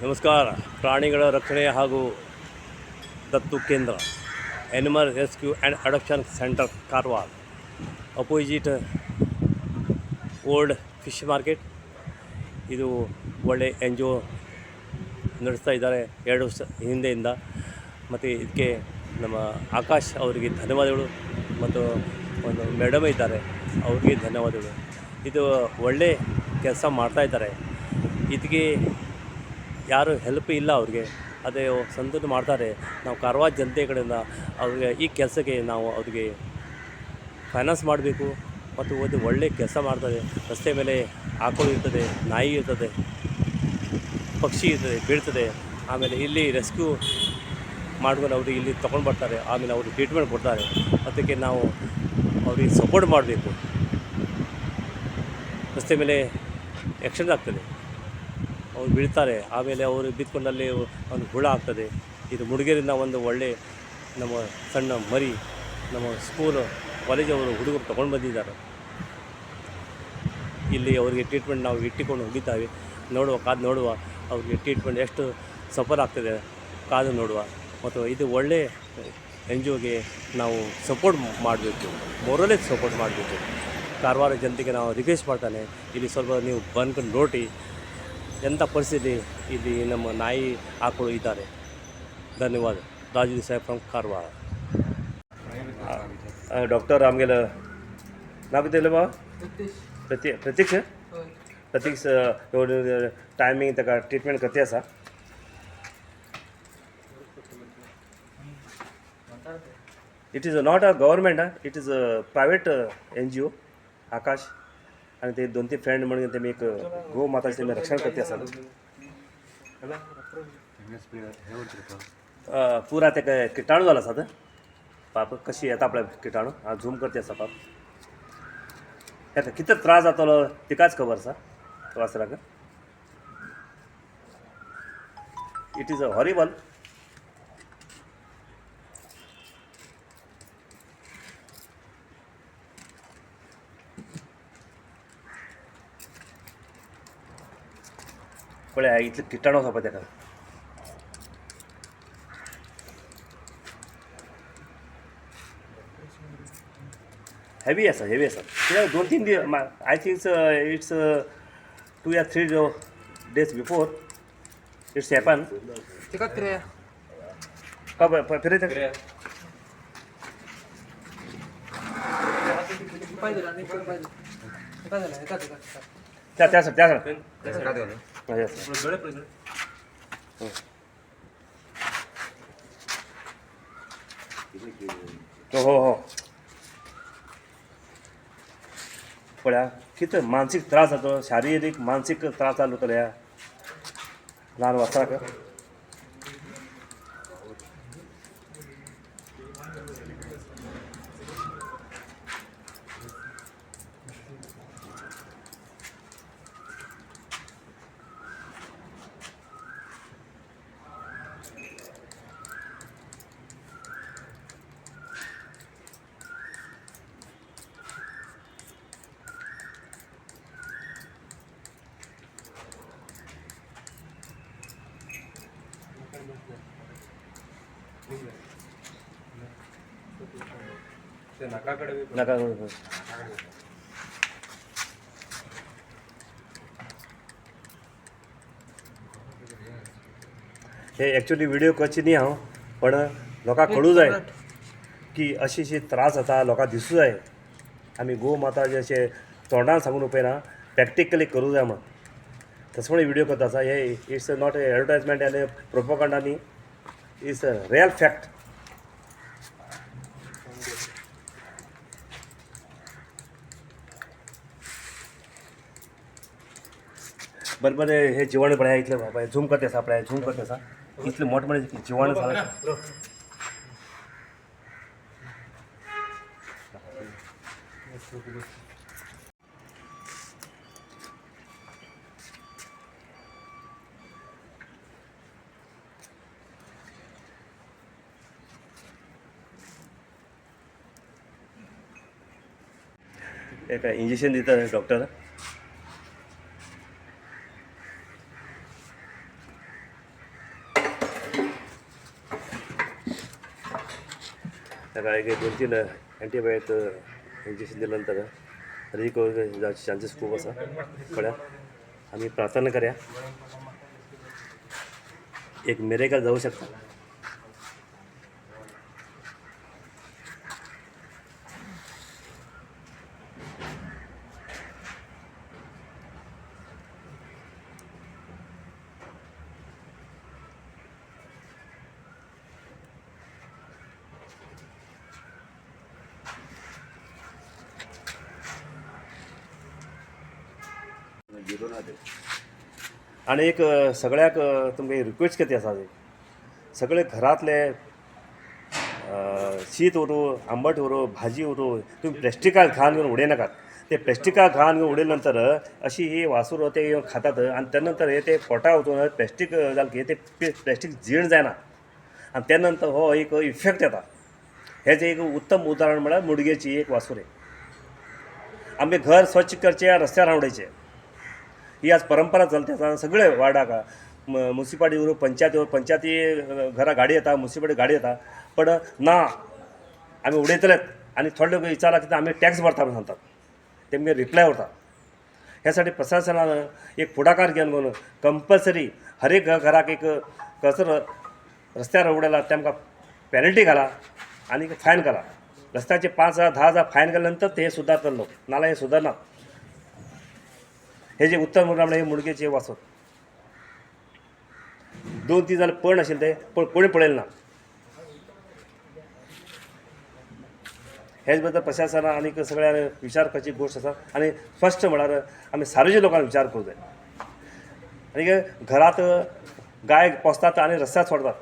ನಮಸ್ಕಾರ. ಪ್ರಾಣಿಗಳ ರಕ್ಷಣೆ ಹಾಗೂ ದತ್ತು ಕೇಂದ್ರ animal rescue and adoption centre Karwar, opposite old fish market. ಇದು ಒಳ್ಳೆ ಎನ್ ಜಿ ಒ ನಡೆಸ್ತಾ ಇದ್ದಾರೆ 2 ವರ್ಷ ಹಿಂದೆಯಿಂದ. ಮತ್ತು ಇದಕ್ಕೆ ನಮ್ಮ ಆಕಾಶ್ ಅವರಿಗೆ ಧನ್ಯವಾದಗಳು, ಮತ್ತು ಒಂದು ಮೇಡಮ್ ಇದ್ದಾರೆ, ಅವ್ರಿಗೆ ಧನ್ಯವಾದಗಳು. ಇದು ಒಳ್ಳೆ ಕೆಲಸ ಮಾಡ್ತಾಯಿದ್ದಾರೆ. ಇದಕ್ಕೆ ಯಾರು ಹೆಲ್ಪ್ ಇಲ್ಲ ಅವ್ರಿಗೆ, ಅದೇ ಸ್ವಂತ ಮಾಡ್ತಾರೆ. ನಾವು ಕಾರವಾರ ಜನತೆ ಕಡೆಯಿಂದ ಅವ್ರಿಗೆ ಈ ಕೆಲಸಕ್ಕೆ ನಾವು ಅವ್ರಿಗೆ ಫೈನಾನ್ಸ್ ಮಾಡಬೇಕು. ಮತ್ತು ಒಂದು ಒಳ್ಳೆ ಕೆಲಸ ಮಾಡ್ತಾರೆ. ರಸ್ತೆ ಮೇಲೆ ಆಕಳು ಇರ್ತದೆ, ನಾಯಿ ಇರ್ತದೆ, ಪಕ್ಷಿ ಇರ್ತದೆ, ಬೀಳ್ತದೆ. ಆಮೇಲೆ ಇಲ್ಲಿ ರೆಸ್ಕ್ಯೂ ಮಾಡ್ಕೊಂಡು ಅವ್ರಿಗೆ ಇಲ್ಲಿ ತೊಗೊಂಡು ಬರ್ತಾರೆ. ಆಮೇಲೆ ಅವ್ರಿಗೆ ಟ್ರೀಟ್ಮೆಂಟ್ ಕೊಡ್ತಾರೆ. ಅದಕ್ಕೆ ನಾವು ಅವ್ರಿಗೆ ಸಪೋರ್ಟ್ ಮಾಡಬೇಕು. ರಸ್ತೆ ಮೇಲೆ ಆ್ಯಕ್ಸಿಡೆಂಟ್ ಆಗ್ತದೆ, ಅವ್ರು ಬೀಳ್ತಾರೆ, ಆಮೇಲೆ ಅವರು ಬಿದ್ದುಕೊಂಡಲ್ಲಿ ಒಂದು ಹುಳ ಆಗ್ತದೆ. ಇದು ಮುಡುಗೇರಿಂದ ಒಂದು ಒಳ್ಳೆ ನಮ್ಮ ಸಣ್ಣ ಮರಿ ನಮ್ಮ ಸ್ಕೂಲು ಕಾಲೇಜವರು ಹುಡುಗರು ತೊಗೊಂಡು ಬಂದಿದ್ದಾರೆ. ಇಲ್ಲಿ ಅವರಿಗೆ ಟ್ರೀಟ್ಮೆಂಟ್ ನಾವು ಇಟ್ಟುಕೊಂಡು ಹೋಗಿದ್ದಾವೆ. ಕಾದು ನೋಡುವ ಅವ್ರಿಗೆ ಟ್ರೀಟ್ಮೆಂಟ್ ಎಷ್ಟು ಸಫರ್ ಆಗ್ತದೆ ಕಾದು ನೋಡುವ. ಮತ್ತು ಇದು ಒಳ್ಳೆ ಎನ್ ಜಿ ಒಗೆ ನಾವು ಸಪೋರ್ಟ್ ಮಾಡಬೇಕು, ಮೊರಲಿ ಸಪೋರ್ಟ್ ಮಾಡಬೇಕು. ಕಾರವಾರ ಜನತೆಗೆ ನಾವು ರಿಕ್ವೆಸ್ಟ್ ಮಾಡ್ತಾನೆ, ಇಲ್ಲಿ ಸ್ವಲ್ಪ ನೀವು ಬಂದ್ಕೊಂಡು ನೋಡಿ ಎಂಥ ಪರಿಸ್ಥಿತಿ ಇಲ್ಲಿ ನಮ್ಮ ನಾಯಿ ಆಕಳು ಇದ್ದಾರೆ. धन्यवाद. राजू साहेब फ्रॉम कारवार. डॉक्टर आमगेलं नाव किती बा? प्रतीक्ष. प्रतीक्ष टायमिंग ताका ट्रीटमेंट करते आसा. It is not a government, it is a private N G O. Akash आणि ते 2-3 फ्रेंड म्हणून ते एक गो माताचे ते रक्षण करते असतात. पुरा ते काय किटाणू झाला असतात पाप, कशी येतात आपल्या किटाणू. हा झूम करते असा पाप. यात किती त्रास जातलो ते काच खबर सा वासराक. It is a horrible. पळय इतले किटाणू आसा पळय ताका. हेवी आसा, हेवी आसा. 2-3 दिवस I think it's 2 or 3 days before it's happen. का फिरे हो हो. पळया किती मानसिक त्रास जातो, शारीरिक मानसिक त्रास चालू होतो ह्या लहान वासराक. नका हे ॲक्च्युली व्हिडिओ करची न्ही हांव, पण लोकांक कळूं जाय की अशी त्रास जाता, लोकांक दिसूं जाय. आमी गो माता जे अशें तोंडान सांगून उपयना, प्रॅक्टिकली करूं जाय म्हण. तसो म्हण व्हिडिओ करता आसा. हे इट्स नॉट एडवर्टायजमेंट आनी प्रोपोगंडा न्ही, इट्स अ रियल फॅक्ट. बरोबर हे जिवाणू पळय इतले बाबा झूम करते आसा, पळय झूम करते आसा. इतले मोठे जिवाणू झाला. एक इंजेक्शन दितात डॉक्टर. ताका एक 2-3 एंटीबायोटीक इंजेक्शन दिल्यानंतर रिकवर जावचे चान्सीस खूब आसा. कळ्ळें? आमी प्रार्थना करया एक मिरेकल जावं शकता. आणि एक सगळ्याक तुमकां रिक्वेस्ट कितें आसा सगळे घरांतले शीत उरूं आंबट उरूं भाजी उरूं तुम्ही प्लॅस्टिकाक घाण घेवन उडयनाकात. ते प्लॅस्टिकाक घाण घेवन उडयले नंतर अशी ही वासुरो ते येवन खातात आणि त्यानंतर हे ते पोटा वचून प्लॅस्टीक जालें की ते प्लॅस्टीक जीण जायना आणि त्यानंतर हो एक इफेक्ट येता. हेजें एक उत्तम उदाहरण म्हळ्यार मुडगेची एक वासुरे. आमगे घर स्वच्छ करचे रस्त्यार उडयचे ही आज परंपरा चलता आसा. सगळे वार्डाक म्युन्सिपाल्टी वरून पंचायती घरा गाडी येता, म्युन्सिपाल्टी गाडी येता, पण ना आमी उडयतलेत आनी थोडे लोक विचारला की आमी टॅक्स भरता म्हणून सांगतात. तेमगे रिप्लाय उरता. ह्यासाठी प्रशासनानं एक पुढाकार घेवन कंपल्सरी हर एक घराक एक कचरो रस्त्यार उडयला तेमकां पेनल्टी घाला आनी फायन घाला. रस्त्याचे 5,000 10,000 फायन घाल्यानंतर ते सुदारतात लोक, नाल्यार हे सुदारनात. हे जे उत्तर म्हणून हे मुडगेचे वासर 2-3 जाल्यार पण आशिल्ले ते पण कोणी पळयले ना. हेच बद्दल प्रशासना आनी सगळ्यांनी विचार करची गोष्ट आसा. आनी फर्स्ट म्हळ्यार आमी सार्वजनीक लोकांनी विचार करूंक जाय. आनी घरांत गाय पोसतात आनी रस्त्यार सोडतात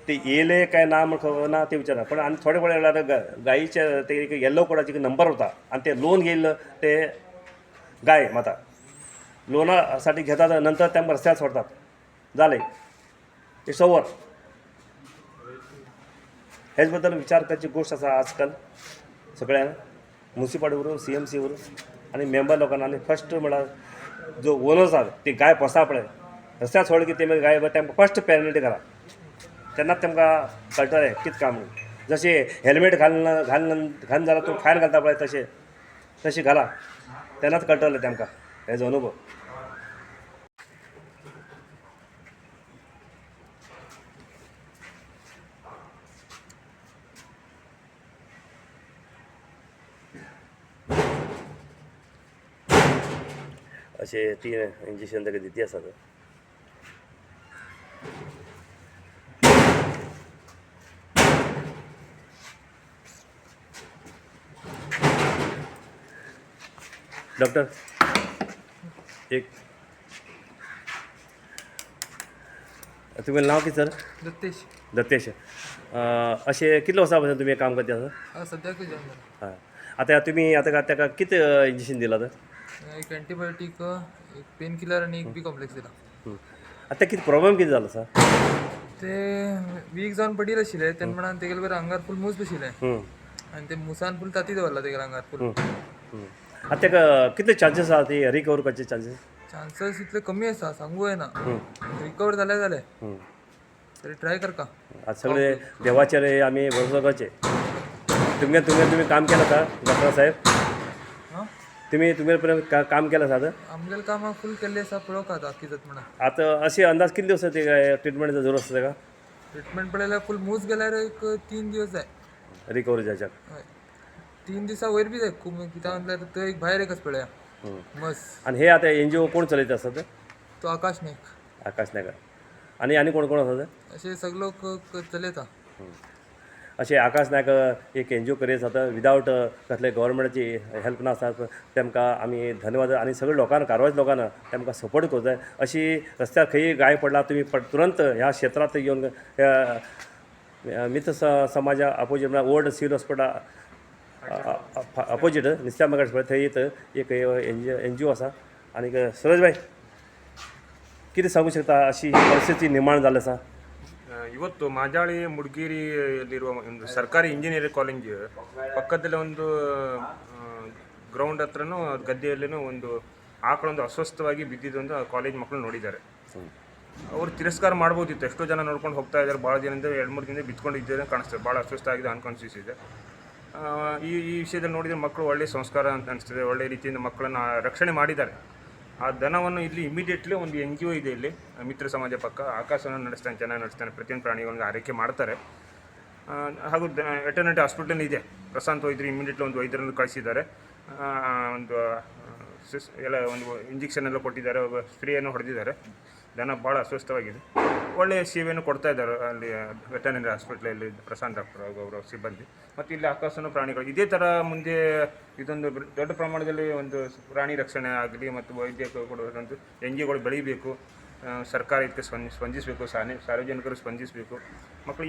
ते येयले काय ना म्हण खबर ना ते विचारना. पण आनी थोडे वेळार गायीचे ते एक येल्लो कोडाचे नंबर उरता आनी ते लोन घेयल्लो ते गाय माता लोनासाठी घेतात नंतर तेमकां रस्त्यार सोडतात. जालें इट्स ओवर. हेच बद्दल विचार करची गोष्ट आसा आजकाल सगळ्यांक म्युन्सिपाल्टी वरून CMC वरून आनी मेंबर लोकांना. आनी फर्स्ट म्हळ्यार जो ओनर्स आसा ती गाय पोसता पळय रस्त्यार सोडली की तेमी गाय तेमकां फर्स्ट पेनल्टी घाला. तेन्नाच तेमकां कळटलें कितें काम. जशें हेल्मेट घालून जाल्यार तूं फायन घालता पळय तशें घाला. तेन्नाच कळटलें तेमकां हेजो अनुभव. अशे 3 इंजेक्शन ताका दिती आसात. डॉक्टर एक तुमचें नांव कितें सर? दत्तेश. अशें कितले वर्सां पासून तुमी काम करता सर? सध्या हय. आतां तुमी आतां ताका कितें इंजेक्शन दिलां तर? एक एंटीबायोटीक, एक पेन किलर आणि एक बी कॉम्प्लेक्स दिला. आतां कितें प्रॉब्लेम कितें जालो सर? ते वीक जावन पडील आशिल्ले तेन्ना म्हणून तेगेले बरें आंगार फूल मूस बशिल्ले आनी ते मुसान फूल ताती दवरला तेगेले आंगार फूल. आतां ताका कितले चान्सीस आसा ती रिकवर करचे चान्सेस इतले कमी आसा सांगू येना. रिकवर जाले तरी ट्राय करता. आज सगळे देवाचेर आमी भरोसो करचे. तुम्ही काम केलं का डॉक्टर साहेब? तुम्ही पर्यंत काम केलं आसा? आमगेलें काम फूल केल्लें आसा पळोवंक आता कितें म्हणून. आतां अशें अंदाज कितले दिवस ते ट्रिटमेंटाचो जरूर आसता ताका? ट्रिटमेंट पळयल्यार फूल मूस गेल्यार एक 3 दिवस जाय रिकवर जावच्याक. हय 3 दिसा वयर बी जाय खूब. कित्याक म्हटल्यार तो एक भायर एकच पळया मस. आनी हे आतां NGO कोण चलयता आसत? तो आकाश नायक. आकाश नायक. आनी कोण आसात? अशे सगळे लोक चलयता. अशें आकाश नायक एक NGO करीत आसा विदावट कसले गव्हर्मेंटाची हेल्प नासता. तेमकां आमी धन्यवाद. आनी सगळे लोकांना कारवार लोकांना तेमकां सपोर्ट करूंक जाय. अशी रस्त्यार खंयी गाय पडला तुमी तुरंत ह्या क्षेत्रांत येवन मित्र समाजा अपोजीट म्हळ्यार old civil hospital opposite निस्त्या market थंय एक NGO आसा. आनी सुरेश भाई कितें सांगू शकता अशी परिस्थिती निर्माण जाल्ली आसा? ಇವತ್ತು ಮಾಜಾಳಿ ಮುಡ್ಗೇರಿಯಲ್ಲಿರುವ ಒಂದು ಸರ್ಕಾರಿ ಇಂಜಿನಿಯರಿಂಗ್ ಕಾಲೇಜ್ ಪಕ್ಕದಲ್ಲೇ ಒಂದು ಗ್ರೌಂಡ್ ಹತ್ರನೂ ಗದ್ದೆಯಲ್ಲಿನೂ ಒಂದು ಆಕಳೊಂದು ಅಸ್ವಸ್ಥವಾಗಿ ಬಿದ್ದಿದ್ದೊಂದು ಕಾಲೇಜ್ ಮಕ್ಕಳು ನೋಡಿದ್ದಾರೆ. ಅವರು ತಿರಸ್ಕಾರ ಮಾಡ್ಬೋದಿತ್ತು. ಎಷ್ಟೋ ಜನ ನೋಡ್ಕೊಂಡು ಹೋಗ್ತಾ ಇದ್ದಾರೆ, ಭಾಳ ದಿನದಿಂದ 2-3 ದಿನದಿಂದ ಬಿತ್ಕೊಂಡಿದ್ದಾರೆ ಕಾಣಿಸ್ತದೆ, ಭಾಳ ಅಸ್ವಸ್ಥ ಆಗಿದೆ, ಅನ್ಕಾನ್ಷಿಯಸ್ ಇದೆ. ಈ ವಿಷಯದಲ್ಲಿ ನೋಡಿದರೆ ಮಕ್ಕಳು ಒಳ್ಳೆಯ ಸಂಸ್ಕಾರ ಅಂತ ಅನಿಸ್ತದೆ, ಒಳ್ಳೆಯ ರೀತಿಯಿಂದ ಮಕ್ಕಳನ್ನು ರಕ್ಷಣೆ ಮಾಡಿದ್ದಾರೆ. ಆ ದನವನ್ನು ಇಲ್ಲಿ ಇಮಿಡಿಯೇಟ್ಲಿ ಒಂದು NGO ಇದೆ ಇಲ್ಲಿ ಮಿತ್ರ ಸಮಾಜ ಪಕ್ಕ, ಆಕಾಶವನ್ನು ನಡೆಸ್ತಾನೆ, ಚೆನ್ನಾಗಿ ನಡೆಸ್ತಾನೆ, ಪ್ರತಿಯೊಂದು ಪ್ರಾಣಿಗಳಿಗೆ ಆರೈಕೆ ಮಾಡ್ತಾರೆ. ಹಾಗೂ ವೆಟರ್ನರಿ ಹಾಸ್ಪಿಟಲ್ ಇದೆ, ಪ್ರಶಾಂತ್ ವೈದ್ಯರು ಇಮಿಡಿಯೇಟ್ಲಿ ಒಂದು ವೈದ್ಯರನ್ನು ಕಳಿಸಿದ್ದಾರೆ. ಒಂದು ಒಂದು ಇಂಜೆಕ್ಷನ್ ಎಲ್ಲ ಕೊಟ್ಟಿದ್ದಾರೆ, ಸ್ಪ್ರೇಯನ್ನು ಹೊಡೆದಿದ್ದಾರೆ. ದನ ಭಾಳ ಅಸ್ವಸ್ಥವಾಗಿದೆ. ಒಳ್ಳೆಯ ಸೇವೆಯನ್ನು ಕೊಡ್ತಾ ಇದ್ದಾರೆ ಅಲ್ಲಿ ವೆಟರ್ನರಿ ಹಾಸ್ಪಿಟ್ಲಲ್ಲಿ ಪ್ರಶಾಂತ್ ಡಾಕ್ಟರ್ ಅವರ ಸಿಬ್ಬಂದಿ. ಮತ್ತು ಇಲ್ಲಿ ಆಕಾಶನ ಪ್ರಾಣಿಗಳು ಇದೇ ಥರ ಮುಂದೆ ಇದೊಂದು ದೊಡ್ಡ ಪ್ರಮಾಣದಲ್ಲಿ ಒಂದು ಪ್ರಾಣಿ ರಕ್ಷಣೆ ಆಗಲಿ ಮತ್ತು ವೈದ್ಯ ಕೊಡುವಂಥ NGOಗಳು ಬೆಳೀಬೇಕು. ಸರ್ಕಾರ ಇದಕ್ಕೆ ಸ್ಪಂದಿಸಬೇಕು, ಸಾರ್ವಜನಿಕರು ಸ್ಪಂದಿಸಬೇಕು. ಮಕ್ಕಳು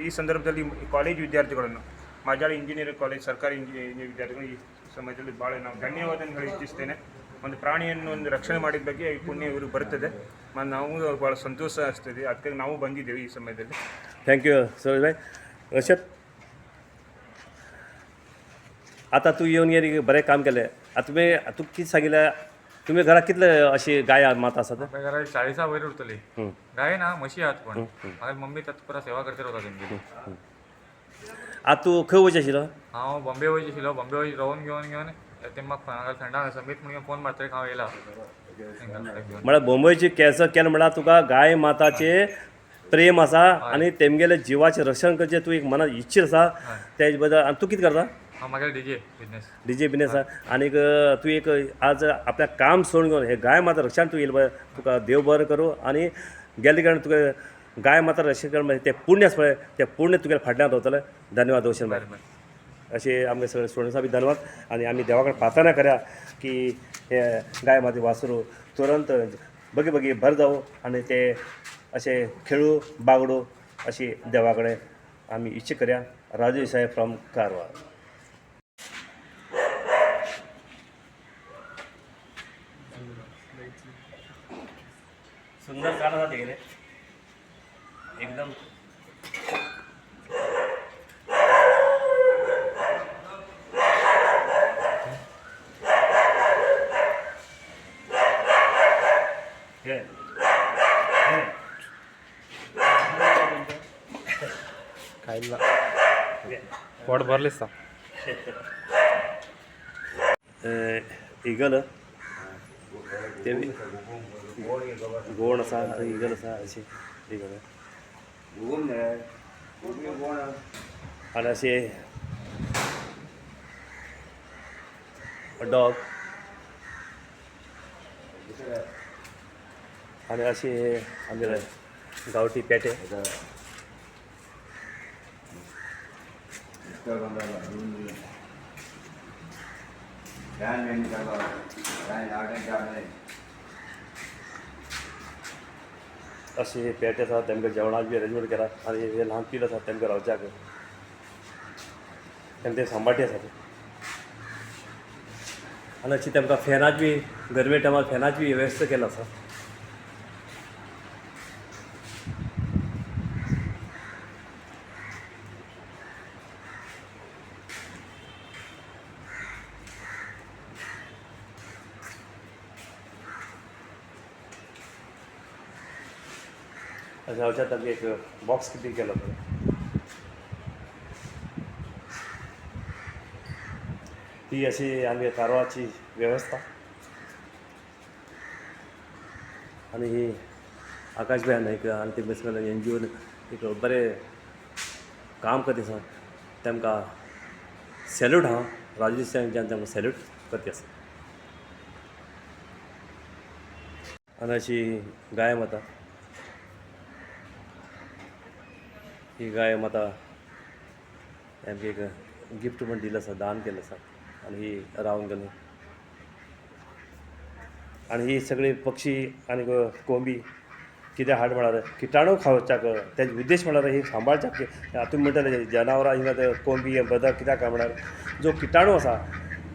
ಈ ಸಂದರ್ಭದಲ್ಲಿ ಕಾಲೇಜ್ ವಿದ್ಯಾರ್ಥಿಗಳನ್ನು, ಮಾಜಾಳಿ ಇಂಜಿನಿಯರಿಂಗ್ ಕಾಲೇಜ್ ಸರ್ಕಾರಿ ಇಂಜಿನಿಯರಿಂಗ್ ವಿದ್ಯಾರ್ಥಿಗಳು ಈ ಸಮಯದಲ್ಲಿ ಭಾಳ ನಾವು ಧನ್ಯವಾದಗಳು ಇಚ್ಛಿಸ್ತೇನೆ. ಒಂದು ಪ್ರಾಣಿಯನ್ನು ಒಂದು ರಕ್ಷಣೆ ಮಾಡಿದ ಬಗ್ಗೆ ಈ ಪುಣ್ಯ ಇವರು ಬರುತ್ತದೆ. ಮತ್ತು ನಾವು ಭಾಳ ಸಂತೋಷ ಅನಿಸ್ತದೆ, ಅದಕ್ಕೆ ನಾವು ಬಂದಿದ್ದೇವೆ ಈ ಸಮಯದಲ್ಲಿ. थँक्यू सूरज भाई. रशद, आता तू येऊन गेली, बरें काम केलें. आता तू कितें सांगिल्लें, तुम्ही घरात कितले अशी गाय माता आसात? आपल्या घरात 40 वयर उरतली गाय ना, म्हशी आहात. पण माझी मम्मी तत्पर सेवा करते होता तेमची. आता तू खंय वयचें आशिल्लो? हांव बॉम्बे वयचें आशिल्लो. बॉम्बे वयचें रावून घेवन ते म्हाका फ्रेंडान समीत म्हणून फोन मारतले, हांव येयला. म्हळ्यार मुंबयची केस केलें म्हळ्यार तुका गाय माताचे प्रेम आसा आनी तेमगेले जिवाचें रक्षण करचें तूं एक मनात इच्छा आसा. तेजे बद्दल आनी तूं कितें करता? हांव म्हागे डीजे बिझनेस आसा. आनीक तूं एक आज आपल्या काम सोडून घेवन हे गाय माता रक्षण तूं येयलें, तुका देव बरें करूं. आनी गेले कारण तुका गाय माता रक्षण करता तें पुण्य आसा पळय, तें पुण्य तुगेल्या फाटल्यान रावतलें. धन्यवाद रोशन भाई. असे आमगे सगळे स्टुडंट्सां बी धन्यवाद. आनी आमी देवा कडेन प्रार्थना करया की हे गाय माती वासरू तुरंत बगी भर जावं आनी ते अशे खेळू बागडू अशी देवा कडेन आमी इच्छा करया. राजू देसाय फ्रॉम कारवार. सुंदर कार आसा तेगेले एकदम. खायला पोट भरलेच. इगल ते गोण आसा, इगल आसा अशी इगल. आनी अशे डॉग आनी अशे आमगे गांवठी पेटे. अशी पेटे आसा, तेमगे जेवणाक बी अरेंजमेंट केला. आनी हे ल्हान पिल आसा तेमगे रावच्याक तेमचे सांबाटी आसा. आनी अशी तेमकां फॅनाची बी गरमे टायमार फॅनाची बी वेवस्था केला आसा. जावच्या ताका एक बॉक्स कितें केलो पळय. ही अशी आमगे कारवारची वेवस्था. आनी ही आकाश भाई नायक आनी ते बसलेले NGO एक बरें काम करता आसा. तेमकां सॅल्यूट. हांव राजू देसायांच्यान तेमकां सॅल्यूट करता आसा. आनी अशी गाय माता, ही गाय माता आमगे एक गिफ्ट म्हण दिलें आसा, दान केलें आसा. आनी ही रावन गेली. आनी ही सगळी पक्षी आनी कोंबी कितें हाड म्हळ्यार किटाणू खावच्याक तेजे उद्देश म्हळ्यार ही सांबाळच्याक. तुमी म्हणटले जनावरां हिंगा ते कोंबी बदक कित्याक काय म्हळ्यार जो किटाणू आसा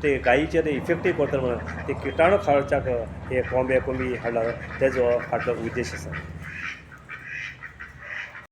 ते गायीचेर इफेक्टीव करता म्हणून ते किटाणू खावच्याक हे कोंबी हाडला, तेजो फाटलो उद्देश आसा.